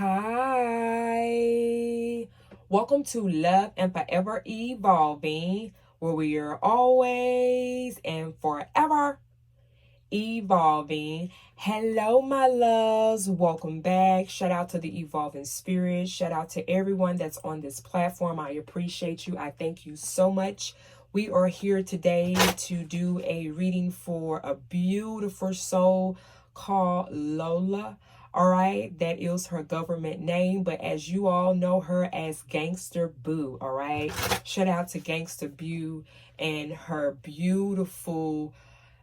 Hi, welcome to Love and Forever Evolving, where we are always and forever evolving. Hello, my loves. Welcome back. Shout out to the evolving spirit. Shout out to everyone that's on this platform. I appreciate you. I thank you so much. We are here today to do a reading for a beautiful soul called Lola. All right, that is her government name, but as you all know her as Gangsta Boo. All right, shout out to Gangsta Boo and her beautiful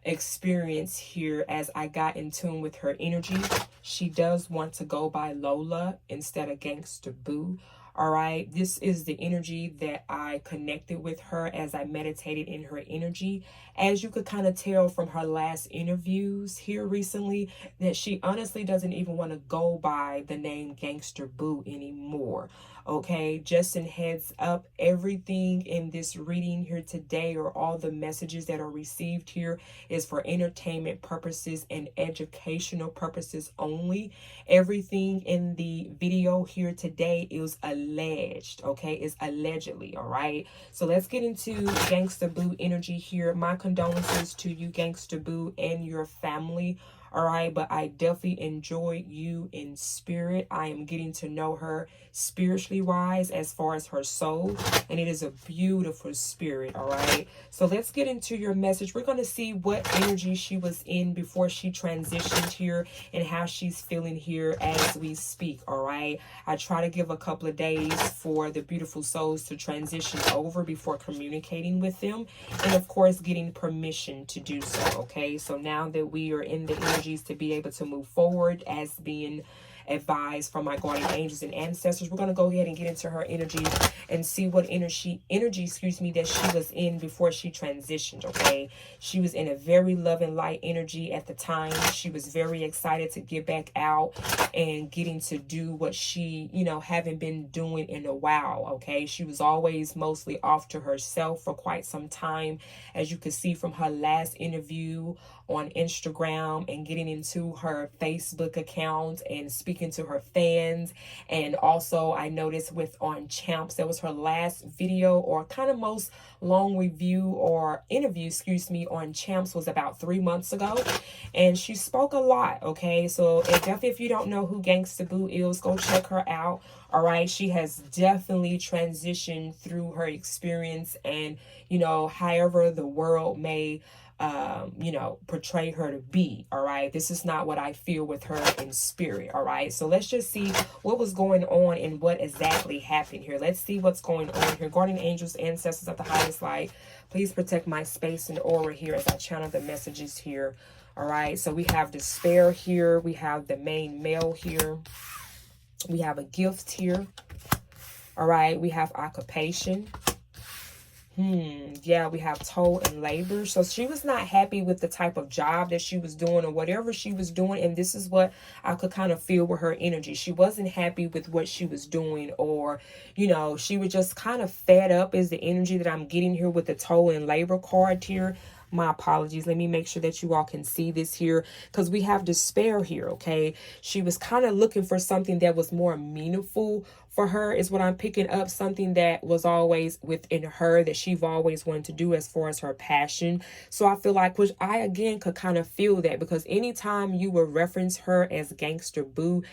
experience here as I got in tune with her energy. She does want to go by Lola instead of Gangsta Boo. All right, this is the energy that I connected with her as I meditated in her energy. As you could kind of tell from her last interviews here recently, that she honestly doesn't even want to go by the name Gangsta Boo anymore. Okay, just in heads up, everything in this reading here today, or all the messages that are received here, is for entertainment purposes and educational purposes only. Everything in the video here today is alleged, okay? It's allegedly, all right? So let's get into Gangsta Boo energy here. My condolences to you, Gangsta Boo, and your family. All right, but I definitely enjoy you in spirit. I am getting to know her spiritually wise as far as her soul, and it is a beautiful spirit. All right, so let's get into your message. We're going to see what energy she was in before she transitioned here and how she's feeling here as we speak. All right, I try to give a couple of days for the beautiful souls to transition over before communicating with them, and of course getting permission to do so. Okay, so now that we are in the energies to be able to move forward as being advised from my guardian angels and ancestors, we're going to go ahead and get into her energy and see what energy that she was in before she transitioned. Okay, she was in a very loving light energy at the time. She was very excited to get back out and getting to do what she haven't been doing in a while. Okay, she was always mostly off to herself for quite some time, as you can see from her last interview on Instagram, and getting into her Facebook account and speaking to her fans. And also I noticed with on Champs, that was her last video, or kind of most long review or interview, on Champs, was about 3 months ago, and she spoke a lot. Okay, so definitely, if you don't know who Gangsta Boo is, go check her out. All right, she has definitely transitioned through her experience, and however the world may portray her to be. All right, this is not what I feel with her in spirit. All right, so let's just see what was going on and what exactly happened here. Let's see what's going on here. Guardian angels, ancestors of the highest light, please protect my space and aura here as I channel the messages here. All right, so we have despair here, we have the main male here, we have a gift here. All right, we have occupation. Yeah, we have toil and labor. So she was not happy with the type of job that she was doing or whatever she was doing. And this is what I could kind of feel with her energy. She wasn't happy with what she was doing, or, she was just kind of fed up, is the energy that I'm getting here with the toil and labor card here. My apologies. Let me make sure that you all can see this here, because we have despair here. Okay, she was kind of looking for something that was more meaningful for her, is what I'm picking up. Something that was always within her, that she've always wanted to do as far as her passion. So I feel like, which I again could kind of feel that, because anytime you would reference her as Gangsta Boo,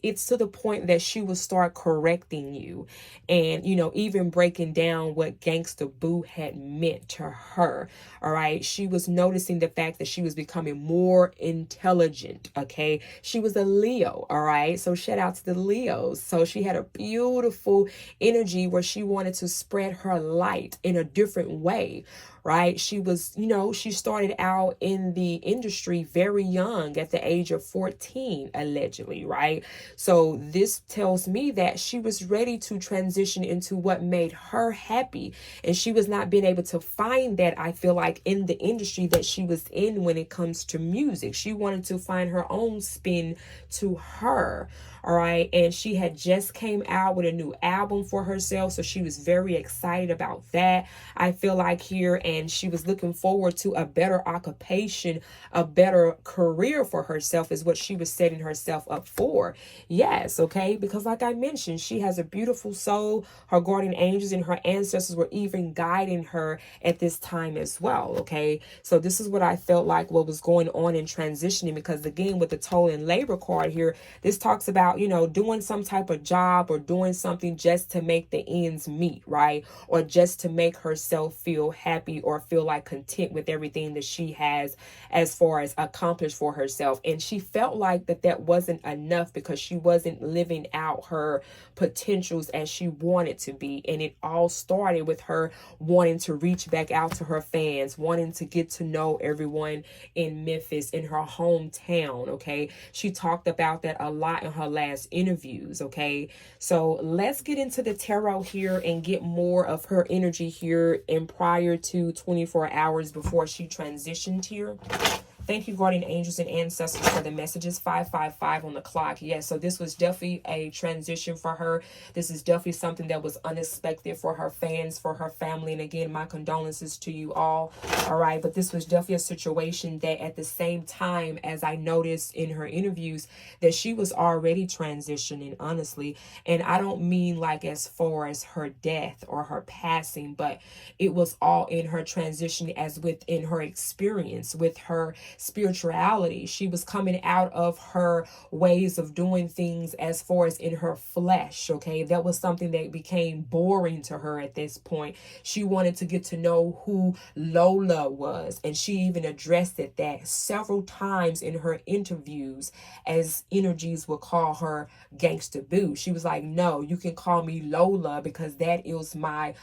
it's to the point that she will start correcting you and, even breaking down what Gangsta Boo had meant to her. All right. She was noticing the fact that she was becoming more intelligent. Okay. She was a Leo. All right. So shout out to the Leos. So she had a beautiful energy where she wanted to spread her light in a different way. Right. She was, she started out in the industry very young, at the age of 14, allegedly. Right. So this tells me that she was ready to transition into what made her happy. And she was not being able to find that, I feel like, in the industry that she was in when it comes to music. She wanted to find her own spin to her. All right. And she had just came out with a new album for herself. So she was very excited about that, I feel like, here. and she was looking forward to a better occupation, a better career for herself is what she was setting herself up for. Yes, okay, because like I mentioned, she has a beautiful soul. Her guardian angels and her ancestors were even guiding her at this time as well, okay? So this is what I felt like what was going on in transitioning, because again, with the toll and labor card here, this talks about, you know, doing some type of job or doing something just to make the ends meet, right? Or just to make herself feel happy or feel like content with everything that she has as far as accomplished for herself. And she felt like that wasn't enough because she wasn't living out her potentials as she wanted to be. And it all started with her wanting to reach back out to her fans, wanting to get to know everyone in Memphis, in her hometown, okay? She talked about that a lot in her last interviews, okay? So let's get into the tarot here and get more of her energy here in prior to 24 hours before she transitioned here. Thank you, guardian angels and ancestors, for the messages. 555 on the clock. Yes, so this was definitely a transition for her. This is definitely something that was unexpected for her fans, for her family. And again, my condolences to you all. All right, but this was definitely a situation that at the same time, as I noticed in her interviews, that she was already transitioning, honestly. And I don't mean like as far as her death or her passing, but it was all in her transition as within her experience with her spirituality. She was coming out of her ways of doing things as far as in her flesh, okay? That was something that became boring to her at this point. She wanted to get to know who Lola was, and she even addressed it that several times in her interviews, as energies would call her Gangsta Boo. She was like, no, you can call me Lola because that is my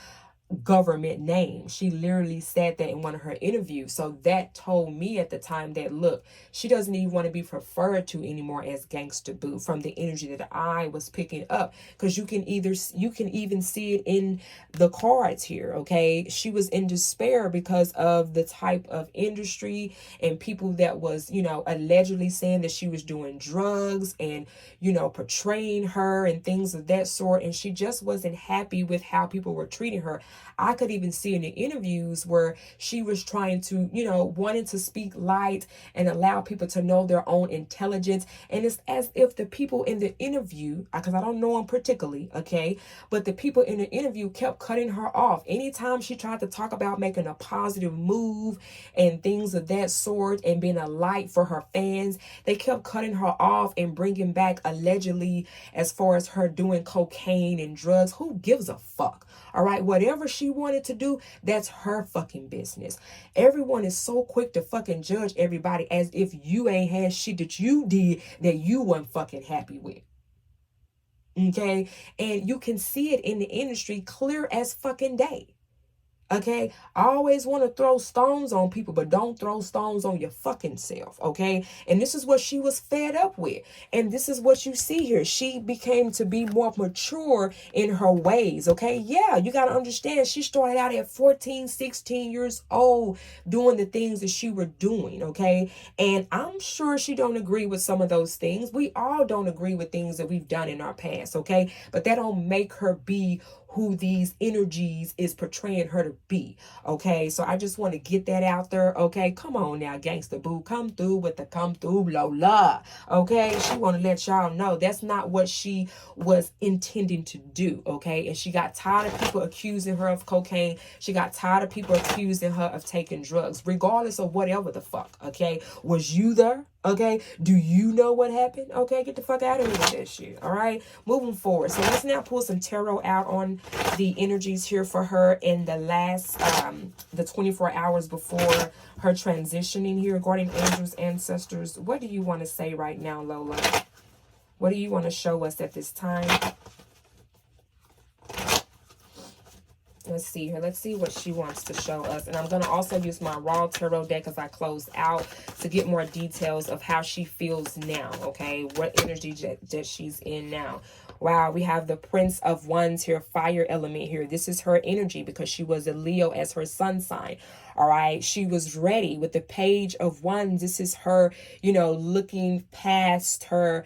government name. She literally said that in one of her interviews. So that told me at the time that, look, she doesn't even want to be referred to anymore as Gangsta Boo from the energy that I was picking up. Because you can even see it in the cards here, okay? She was in despair because of the type of industry and people that was, you know, allegedly saying that she was doing drugs and, you know, portraying her and things of that sort. And she just wasn't happy with how people were treating her. I could even see in the interviews where she was trying to, you know, wanting to speak light and allow people to know their own intelligence. And it's as if the people in the interview, because I don't know them particularly, okay, but the people in the interview kept cutting her off. Anytime she tried to talk about making a positive move and things of that sort and being a light for her fans, they kept cutting her off and bringing back allegedly as far as her doing cocaine and drugs. Who gives a fuck? All right, whatever she wanted to do, that's her fucking business. Everyone is so quick to fucking judge everybody as if you ain't had shit that you did that you weren't fucking happy with. Okay, and you can see it in the industry clear as fucking day. Okay, I always want to throw stones on people, but don't throw stones on your fucking self. Okay, and this is what she was fed up with, and this is what you see here. She became to be more mature in her ways. Okay, yeah, you got to understand, she started out at 14, 16 years old doing the things that she were doing. Okay, and I'm sure she don't agree with some of those things. We all don't agree with things that we've done in our past. Okay, but that don't make her be who these energies is portraying her to be. Okay, so I just want to get that out there. Okay, come on now, Gangsta Boo, come through with the come through Lola. Okay, she want to let y'all know that's not what she was intending to do. Okay, and she got tired of people accusing her of cocaine. She got tired of people accusing her of taking drugs, regardless of whatever the fuck. Okay, was you there? Okay, do you know what happened? Okay, get the fuck out of here with that shit. All right, moving forward. So let's now pull some tarot out on the energies here for her in the last the 24 hours before her transitioning here. Guardian angels, ancestors, what do you want to say right now, Lola? What do you want to show us at this time? Let's see here. Let's see what she wants to show us. And I'm going to also use my raw tarot deck as I close out to get more details of how she feels now. Okay, what energy that she's in now. Wow, we have the Prince of Wands here, fire element here. This is her energy because she was a Leo as her sun sign. All right, she was ready with the Page of Wands. This is her, you know, looking past her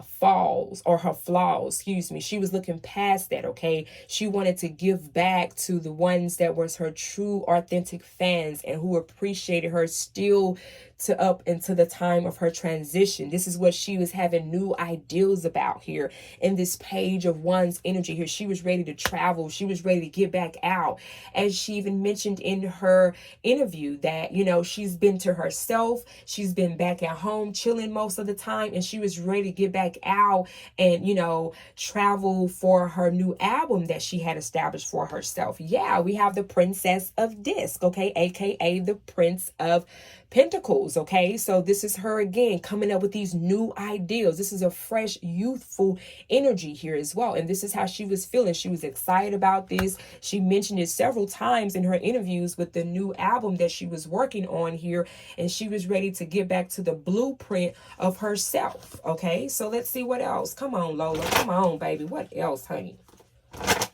flaws, or her flaws, excuse me. She was looking past that, okay? She wanted to give back to the ones that was her true authentic fans and who appreciated her still to up into the time of her transition. This is what she was having new ideals about here in this page of one's energy here. She was ready to travel. She was ready to get back out. As she even mentioned in her interview that, you know, she's been to herself. She's been back at home chilling most of the time, and she was ready to get back out and, you know, travel for her new album that she had established for herself. Yeah, we have the Princess of Disc, okay, aka the Prince of Pentacles, okay? So this is her again coming up with these new ideals. This is a fresh, youthful energy here as well. And this is how she was feeling. She was excited about this. She mentioned it several times in her interviews with the new album that she was working on here. And she was ready to get back to the blueprint of herself, okay? So let's see what else. Come on, Lola. Come on, baby. What else, honey?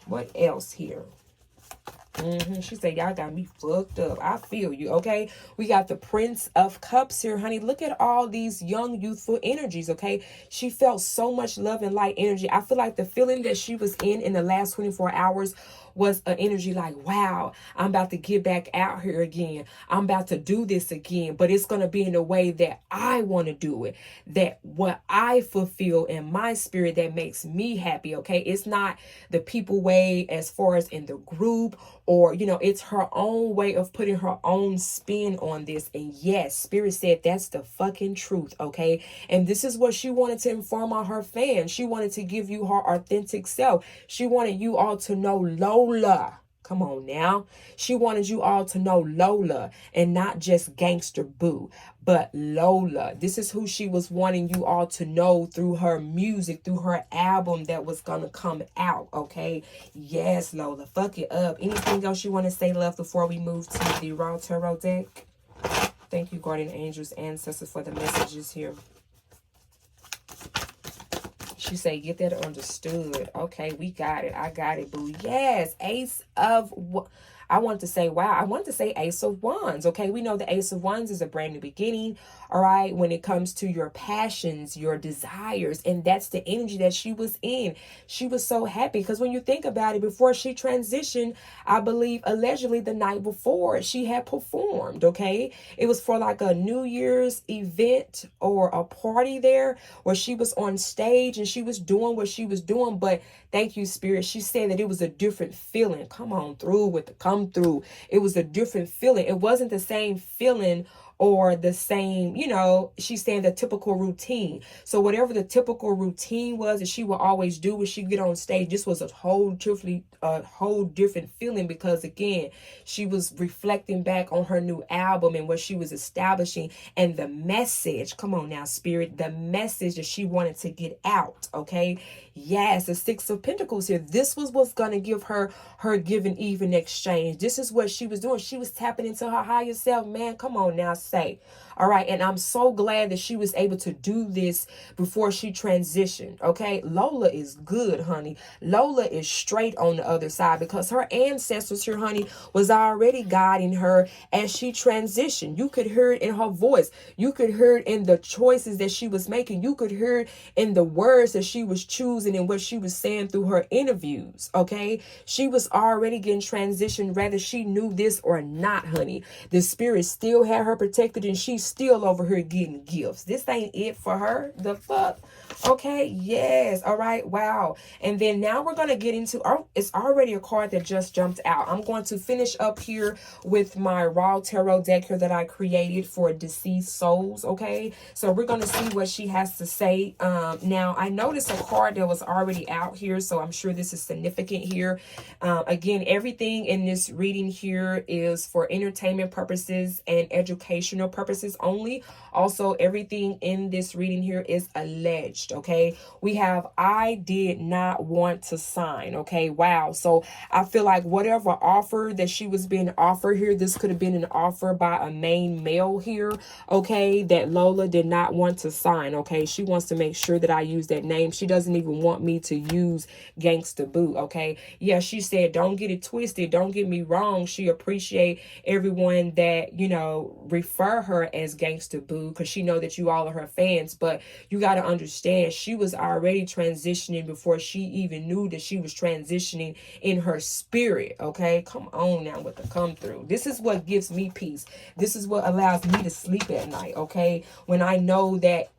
What else here? She said, y'all got me fucked up. I feel you, okay? We got the Prince of Cups here, honey. Look at all these young, youthful energies, okay? She felt so much love and light energy. I feel like the feeling that she was in the last 24 hours was an energy like, wow, I'm about to get back out here again. I'm about to do this again, but it's going to be in a way that I want to do it, that what I fulfill in my spirit that makes me happy, okay? It's not the people way as far as in the group, or, you know, it's her own way of putting her own spin on this. And yes, Spirit said that's the fucking truth, okay? And this is what she wanted to inform all her fans. She wanted to give you her authentic self. She wanted you all to know Lola. Come on now. She wanted you all to know Lola and not just Gangster Boo, but Lola. This is who she was wanting you all to know through her music, through her album that was going to come out, okay? Yes, Lola. Fuck it up. Anything else you want to say, love, before we move to the Raw Tarot deck? Thank you, guardian angels, ancestors, for the messages here. She said, get that understood. Okay, we got it. I got it, boo. Yes, Ace of... I want to say, wow, I want to say Ace of Wands. Okay, we know the Ace of Wands is a brand new beginning. All right, when it comes to your passions, your desires, and that's the energy that she was in. She was so happy because when you think about it, before she transitioned, I believe allegedly the night before she had performed. Okay, it was for like a New Year's event or a party there where she was on stage and she was doing what she was doing. But thank you, Spirit. She said that it was a different feeling. Come on through with the come through. It was a different feeling. It wasn't the same feeling or the same, you know, she's saying the typical routine. So whatever the typical routine was that she would always do when she get on stage, this was a whole different feeling, because again, she was reflecting back on her new album and what she was establishing and the message. Come on now, Spirit, the message that she wanted to get out. Okay. Yes, the Six of Pentacles here. This was what's going to give her give and even exchange. This is what she was doing. She was tapping into her higher self, man. Come on now, say. All right. And I'm so glad that she was able to do this before she transitioned. Okay. Lola is good, honey. Lola is straight on the other side because her ancestors here, honey, was already guiding her as she transitioned. You could hear it in her voice. You could hear it in the choices that she was making. You could hear it in the words that she was choosing and what she was saying through her interviews. Okay. She was already getting transitioned, whether she knew this or not, honey. The Spirit still had her protected and she's still over here getting gifts. This ain't it for her. The fuck? Okay. Yes. All right. Wow. And then now we're going to get into, it's already a card that just jumped out. I'm going to finish up here with my Raw Tarot deck here that I created for deceased souls. Okay. So we're going to see what she has to say. Now I noticed a card that was already out here, so I'm sure this is significant here. Again, everything in this reading here is for entertainment purposes and educational purposes only. Also, everything in this reading here is alleged. Okay, we have I did not want to sign. Okay, wow. So I feel like whatever offer that she was being offered here, this could have been an offer by a main male here. Okay, that Lola did not want to sign. Okay, she wants to make sure that I use that name. She doesn't even want me to use Gangsta Boo. Okay, yeah, she said, don't get it twisted. Don't get me wrong. She appreciate everyone that, you know, refer her as Gangsta Boo because she know that you all are her fans. But you got to understand understand she was already transitioning before she even knew that she was transitioning in her spirit. Okay, come on now with the come through. This is what gives me peace. This is what allows me to sleep at night. Okay, when I know that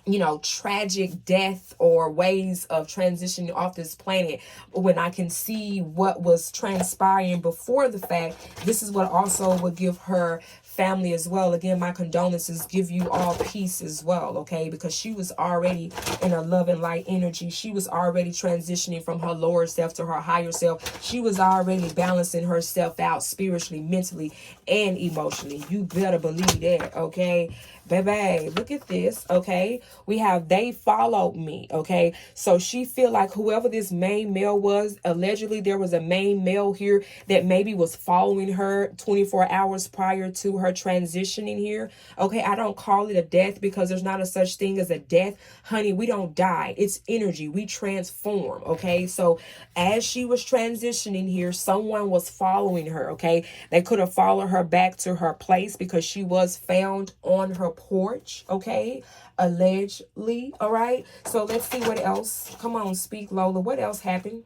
you know, tragic death or ways of transitioning off this planet, when I can see what was transpiring before the fact, this is what also would give her family as well. Again, my condolences, give you all peace as well, okay? Because she was already in a love and light energy. She was already transitioning from her lower self to her higher self. She was already balancing herself out spiritually, mentally, and emotionally. You better believe that, okay? Baby, look at this, okay? We have they followed me, okay? So she feel like whoever this main male was, allegedly there was a main male here that maybe was following her 24 hours prior to her transitioning here, okay? I don't call it a death because there's not a such thing as a death. Honey, we don't die. It's energy. We transform, okay? So as she was transitioning here, someone was following her, okay? They could have followed her back to her place because she was found on her porch, okay, allegedly. All right, so let's see what else. Come on, speak, Lola. What else happened?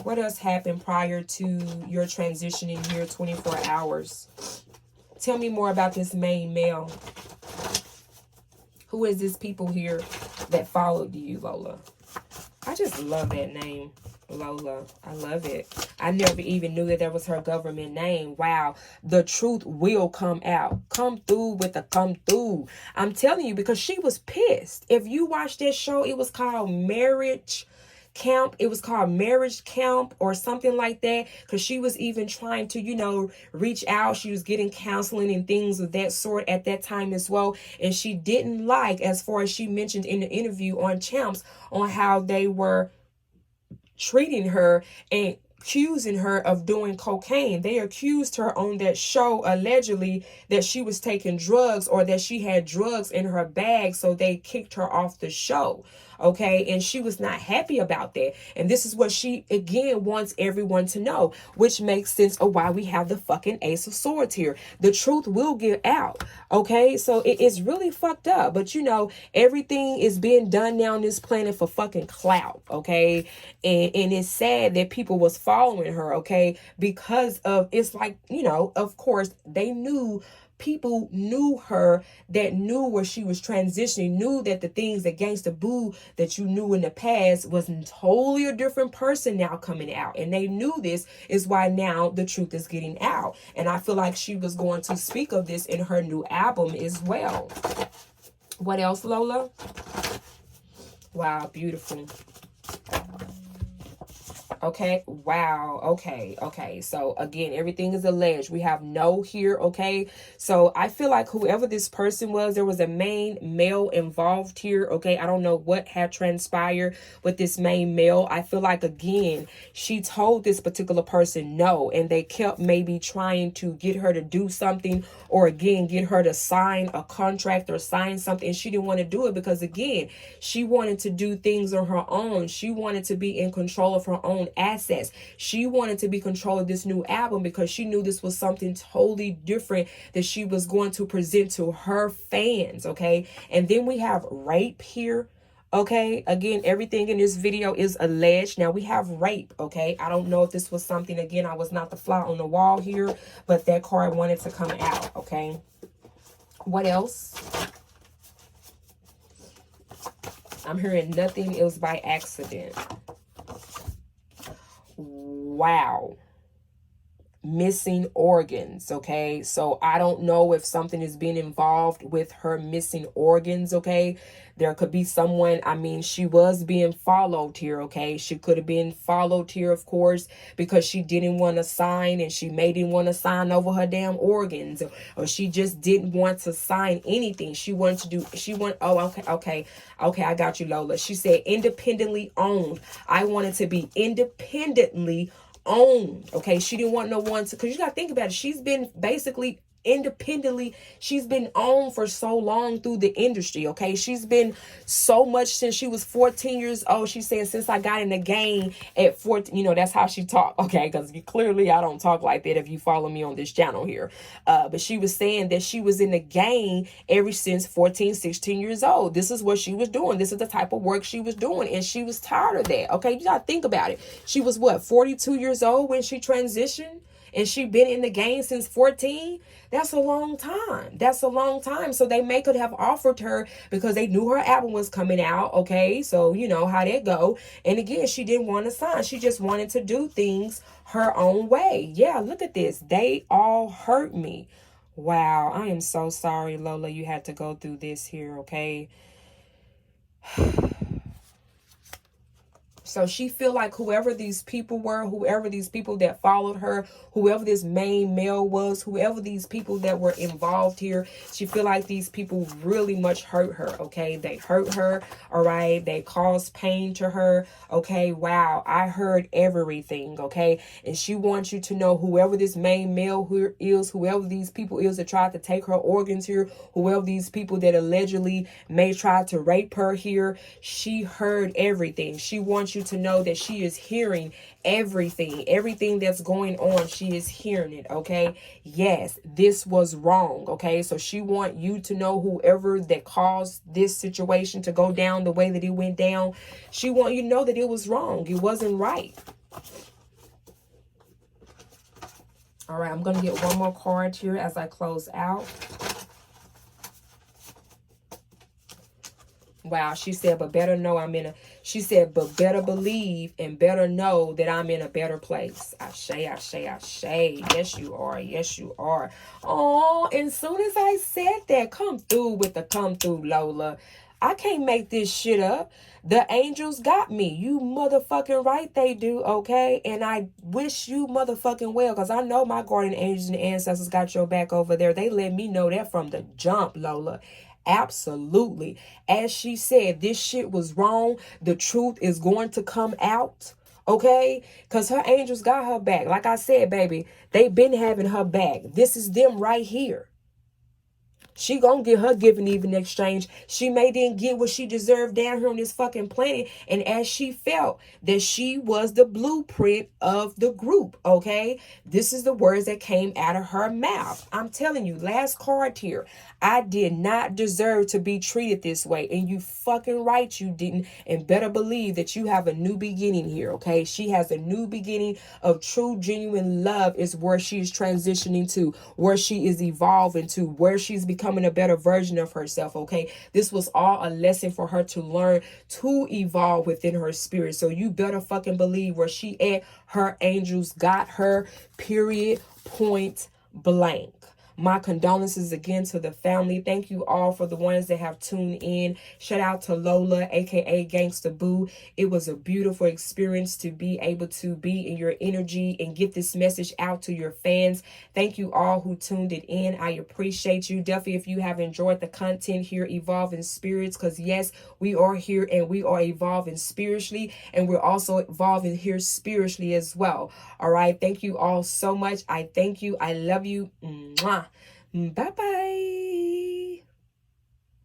What else happened prior to your transitioning here 24 hours? Tell me more about this main male. Who is this people here that followed you, Lola? I just love that name, Lola. I love it. I never even knew that that was her government name. Wow. The truth will come out. Come through with the come through. I'm telling you, because she was pissed. If you watch that show, it was called Marriage Camp. It was called Marriage Camp or something like that, because she was even trying to, you know, reach out. She was getting counseling and things of that sort at that time as well. And she didn't like, as far as she mentioned in the interview on Champs, on how they were treating her and accusing her of doing cocaine. They accused her on that show allegedly that she was taking drugs or that she had drugs in her bag, so they kicked her off the show. Okay, and she was not happy about that. And this is what she again wants everyone to know, which makes sense of why we have the fucking Ace of Swords here. The truth will get out. Okay, so it's really fucked up. But you know, everything is being done now on this planet for fucking clout. Okay, and it's sad that people was following her. Okay, because of, it's like, you know, of course they knew. People knew her that knew where she was transitioning, knew that the things that Gangsta Boo that you knew in the past was totally a different person now coming out. And they knew this is why now the truth is getting out. And I feel like she was going to speak of this in her new album as well. What else, Lola? Wow, beautiful. Okay, wow, okay. So again, everything is alleged. We have no here, okay? So I feel like whoever this person was, there was a main male involved here, okay? I don't know what had transpired with this main male. I feel like, again, she told this particular person no, and they kept maybe trying to get her to do something, or again, get her to sign a contract or sign something. And she didn't want to do it because, again, she wanted to do things on her own. She wanted to be in control of her own assets. She wanted to be in control of this new album because she knew this was something totally different that she was going to present to her fans, okay? And then we have rape here. Okay, again, everything in this video is alleged. Now we have rape, okay? I don't know if this was something, again, I was not the fly on the wall here, but that card wanted to come out, okay? What else? I'm hearing nothing else by accident. Wow. Missing organs, okay? So I don't know if something is being involved with her missing organs, okay? There could be someone, I mean, she was being followed here, okay? She could have been followed here, of course, because she didn't want to sign, and she may didn't want to sign over her damn organs, or she just didn't want to sign anything. She wanted to do, okay, I got you, Lola. She said independently owned. I wanted to be independently owned, okay? She didn't want no one to, because you got to think about it. She's been basically independently. She's been on for so long through the industry, okay? She's been so much since she was 14 years old. She said, since I got in the game at 14, that's how she talked, okay? Because clearly I don't talk like that if you follow me on this channel here. But she was saying that she was in the game ever since 14, 16 years old. This is what she was doing. This is the type of work she was doing. And she was tired of that, okay? You gotta think about it. She was, 42 years old when she transitioned? And she been in the game since 14. That's a long time. That's a long time. So they may could have offered her because they knew her album was coming out. Okay, so you know how that go. And again, she didn't want to sign. She just wanted to do things her own way. Yeah, look at this. They all hurt me. Wow, I am so sorry, Lola. You had to go through this here. Okay. So she feel like whoever these people were, whoever these people that followed her, whoever this main male was, whoever these people that were involved here, she feel like these people really much hurt her, okay? They hurt her, all right? They caused pain to her, okay? Wow, I heard everything, okay? And she wants you to know whoever this main male here is, whoever these people is that tried to take her organs here, whoever these people that allegedly may try to rape her here, she heard everything. She wants you to know that she is hearing everything that's going on. She is hearing it, okay? Yes, this was wrong, okay? So she want you to know whoever that caused this situation to go down the way that it went down, she want you to know that it was wrong. It wasn't right. All right, I'm going to get one more card here as I close out. Wow, she said, but better know she said, but better believe and better know that I'm in a better place. Ashe, ashe, ashe. Yes, you are. Yes, you are. Oh, and soon as I said that, come through with the come through, Lola. I can't make this shit up. The angels got me. You motherfucking right they do, okay? And I wish you motherfucking well, because I know my guardian angels and ancestors got your back over there. They let me know that from the jump, Lola. Absolutely. As she said, this shit was wrong. The truth is going to come out. Okay? Because her angels got her back. Like I said, baby, they've been having her back. This is them right here. She gonna get her give and even exchange. She may didn't get what she deserved down here on this fucking planet. And as she felt that she was the blueprint of the group, okay? This is the words that came out of her mouth. I'm telling you, last card here. I did not deserve to be treated this way. And you fucking right you didn't. And better believe that you have a new beginning here, okay? She has a new beginning of true, genuine love is where she's transitioning to, where she is evolving to, where she's becoming a better version of herself, okay? This was all a lesson for her to learn to evolve within her spirit. So you better fucking believe where she at, her angels got her, period, point blank. My condolences again to the family. Thank you all for the ones that have tuned in. Shout out to Lola, aka Gangsta Boo. It was a beautiful experience to be able to be in your energy and get this message out to your fans. Thank you all who tuned it in. I appreciate you. Definitely if you have enjoyed the content here, Evolving Spirits, because yes, we are here and we are evolving spiritually, and we're also evolving here spiritually as well. All right. Thank you all so much. I thank you. I love you. Mwah. Bye-bye.